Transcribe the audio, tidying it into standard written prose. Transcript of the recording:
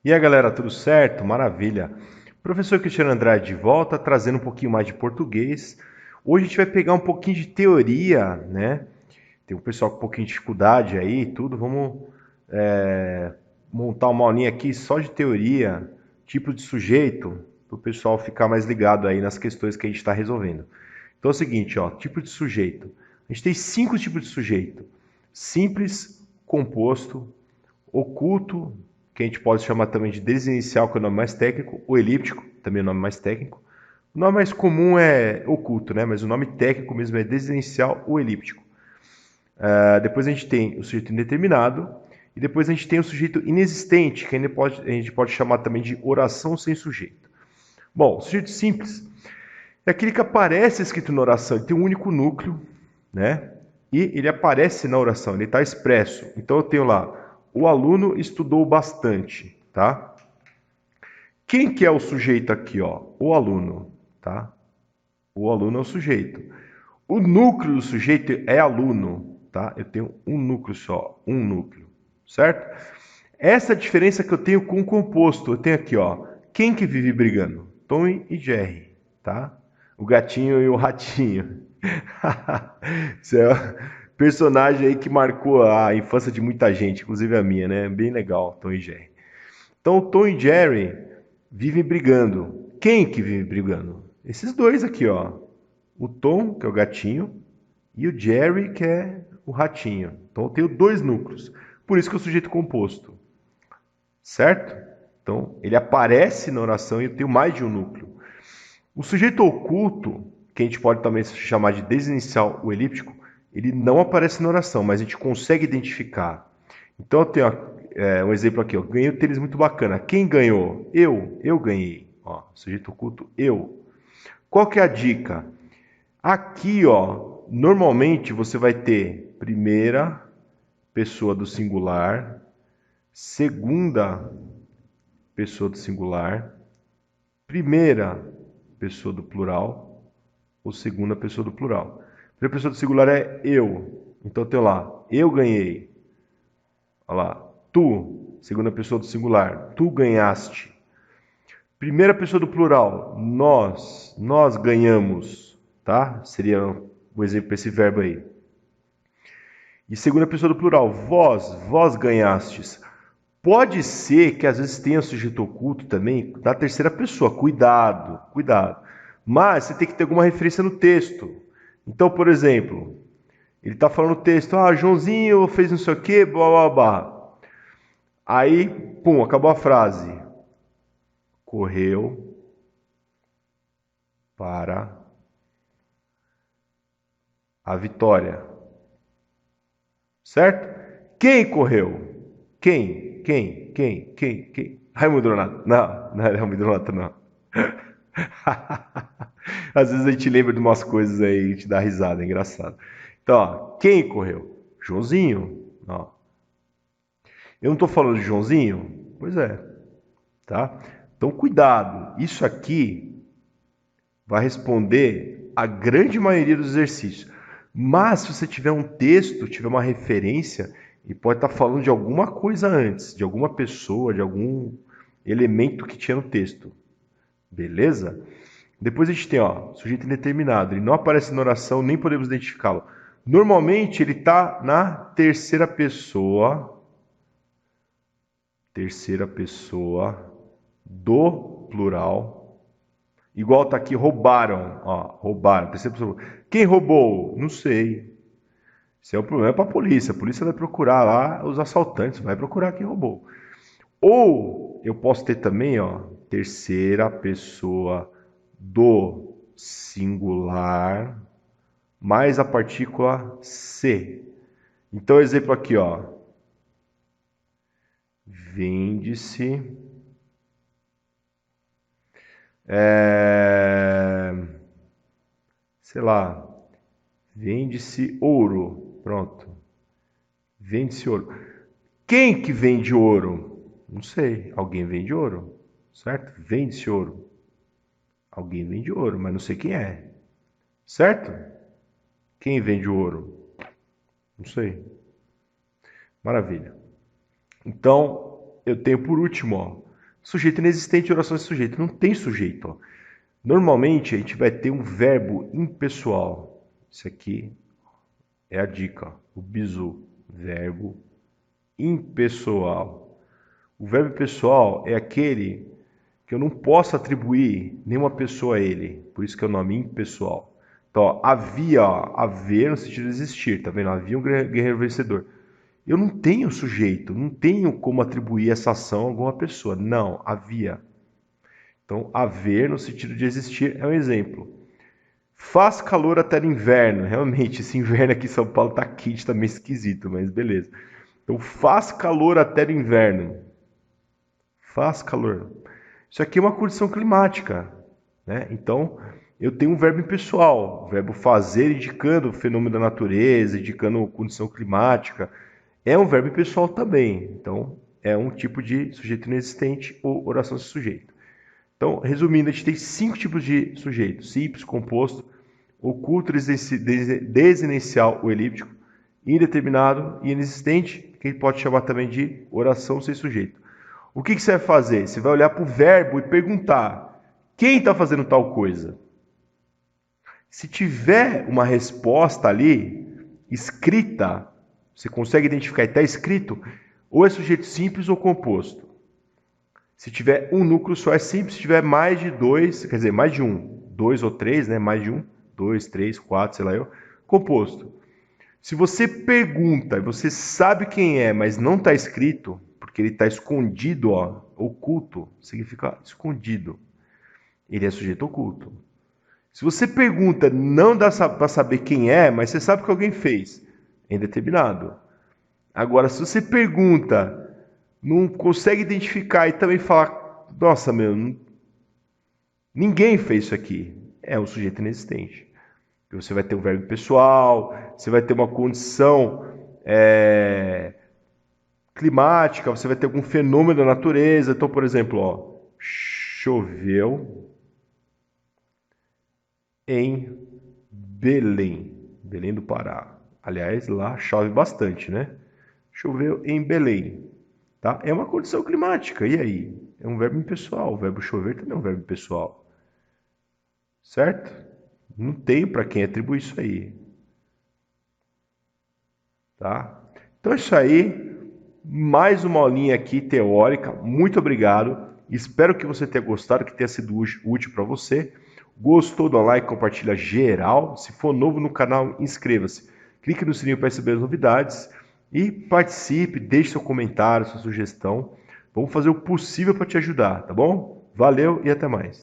E aí, galera, tudo certo? Maravilha. Professor Cristiano Andrade de volta, trazendo um pouquinho mais de português. Hoje a gente vai pegar um pouquinho de teoria, né? Tem um pessoal com um pouquinho de dificuldade aí, e tudo. Vamos montar uma aulinha aqui só de teoria, tipo de sujeito, para o pessoal ficar mais ligado aí nas questões que a gente está resolvendo. Então é o seguinte, ó, tipo de sujeito. A gente tem 5 tipos de sujeito: simples, composto, oculto, que a gente pode chamar também de desinicial, que é o nome mais técnico, ou elíptico, também é o nome mais técnico. O nome mais comum é oculto, né? Mas o nome técnico mesmo é desinicial ou elíptico. Depois a gente tem o sujeito indeterminado, e depois a gente tem o sujeito inexistente, que a gente pode chamar também de oração sem sujeito. Bom, o sujeito simples é aquele que aparece escrito na oração, ele tem um único núcleo, né? E ele aparece na oração, ele está expresso. Então eu tenho lá, o aluno estudou bastante, tá? Quem que é o sujeito aqui, ó? O aluno, tá? O aluno é o sujeito. O núcleo do sujeito é aluno, tá? Eu tenho um núcleo só, um núcleo, certo? Essa é a diferença que eu tenho com o composto. Eu tenho aqui, ó, quem que vive brigando? Tom e Jerry, tá? O gatinho e o ratinho. Esse é o personagem aí que marcou a infância de muita gente, inclusive a minha, né? Bem legal, Tom e Jerry. Então, o Tom e Jerry vivem brigando. Quem que vive brigando? Esses dois aqui, ó. O Tom, que é o gatinho, e o Jerry, que é o ratinho. Então, eu tenho dois núcleos. Por isso que é o sujeito composto, certo? Então, ele aparece na oração e eu tenho mais de um núcleo. O sujeito oculto, que a gente pode também chamar de desinicial ou elíptico, ele não aparece na oração, mas a gente consegue identificar. Então eu tenho um exemplo aqui, ó. Ganhei um tênis muito bacana. Quem ganhou? Eu ganhei. Ó, sujeito oculto, eu. Qual que é a dica? Aqui, ó, normalmente você vai ter primeira pessoa do singular, segunda pessoa do singular, primeira pessoa do plural ou segunda pessoa do plural. Primeira pessoa do singular é eu. Então tem lá, eu ganhei. Olha lá, tu, segunda pessoa do singular, tu ganhaste. Primeira pessoa do plural, nós ganhamos, tá? Seria o exemplo para esse verbo aí. E segunda pessoa do plural, vós ganhastes. Pode ser que às vezes tenha sujeito oculto também da terceira pessoa. Cuidado, cuidado. Mas você tem que ter alguma referência no texto. Então, por exemplo, ele está falando no texto, Joãozinho fez não sei o que, blá blá blá. Aí, pum, acabou a frase. Correu para a vitória. Certo? Quem correu? Quem? Raimundo Nonato. Não é Raimundo Nonato, não. Às vezes a gente lembra de umas coisas aí e a gente dá risada, é engraçado. Então, ó, quem correu? Joãozinho. Ó. Eu não estou falando de Joãozinho? Pois é, tá? Então, cuidado. Isso aqui vai responder a grande maioria dos exercícios. Mas se você tiver um texto, tiver uma referência, e pode estar falando de alguma coisa antes, de alguma pessoa, de algum elemento que tinha no texto. Beleza? Depois a gente tem, ó, sujeito indeterminado. Ele não aparece na oração, nem podemos identificá-lo. Normalmente ele está na terceira pessoa do plural. Igual tá aqui, roubaram, ó, roubaram. Terceira pessoa. Quem roubou? Não sei. Isso é um problema para a polícia. A polícia vai procurar lá os assaltantes, vai procurar quem roubou. Ou eu posso ter também, ó, terceira pessoa do singular mais a partícula se. Então, exemplo aqui, ó. Vende-se. É, sei lá. Vende-se ouro. Pronto. Vende-se ouro. Quem que vende ouro? Não sei. Alguém vende ouro. Certo? Vende-se ouro. Alguém vende ouro, mas não sei quem é. Certo? Quem vende ouro? Não sei. Maravilha. Então, eu tenho por último, ó. Sujeito inexistente, oração sem sujeito. Não tem sujeito. Ó. Normalmente a gente vai ter um verbo impessoal. Isso aqui é a dica, ó. O bizu. Verbo impessoal. O verbo impessoal é aquele que eu não posso atribuir nenhuma pessoa a ele. Por isso que é o nome impessoal. Então, ó, havia, ó, haver no sentido de existir. Tá vendo? Havia um guerreiro vencedor. Eu não tenho sujeito, não tenho como atribuir essa ação a alguma pessoa. Não, havia. Então, haver no sentido de existir é um exemplo. Faz calor até no inverno. Realmente, esse inverno aqui em São Paulo tá quente, tá meio esquisito, mas beleza. Então, faz calor até no inverno. Faz calor. Isso aqui é uma condição climática, né? Então, eu tenho um verbo impessoal, o verbo fazer indicando o fenômeno da natureza, indicando condição climática. É um verbo impessoal também. Então, é um tipo de sujeito inexistente ou oração sem sujeito. Então, resumindo, a gente tem 5 tipos de sujeito: simples, composto, oculto, desinicial ou elíptico, indeterminado e inexistente, que a gente pode chamar também de oração sem sujeito. O que você vai fazer? Você vai olhar para o verbo e perguntar: quem está fazendo tal coisa? Se tiver uma resposta ali, escrita, você consegue identificar e está escrito, ou é sujeito simples ou composto. Se tiver um núcleo só é simples, se tiver mais de dois, quer dizer, mais de um, 2 ou 3, né? Mais de um, 2, 3, 4, sei lá eu, composto. Se você pergunta e você sabe quem é, mas não está escrito, porque ele está escondido, ó, oculto, significa escondido. Ele é sujeito oculto. Se você pergunta, não dá para saber quem é, mas você sabe que alguém fez, é indeterminado. Agora, se você pergunta, não consegue identificar e também falar, nossa, meu, ninguém fez isso aqui, é um sujeito inexistente. Você vai ter um verbo pessoal, você vai ter uma condição climática, você vai ter algum fenômeno da natureza. Então, por exemplo, ó, choveu em Belém, Belém do Pará. Aliás, lá chove bastante, né? Choveu em Belém. Tá? É uma condição climática. E aí? É um verbo impessoal. O verbo chover também é um verbo impessoal. Certo? Não tem para quem atribuir isso aí. Tá? Então é isso aí. Mais uma aulinha aqui teórica. Muito obrigado. Espero que você tenha gostado, que tenha sido útil para você. Gostou do like, compartilha geral. Se for novo no canal, inscreva-se. Clique no sininho para receber as novidades. E participe, deixe seu comentário, sua sugestão. Vamos fazer o possível para te ajudar, tá bom? Valeu e até mais.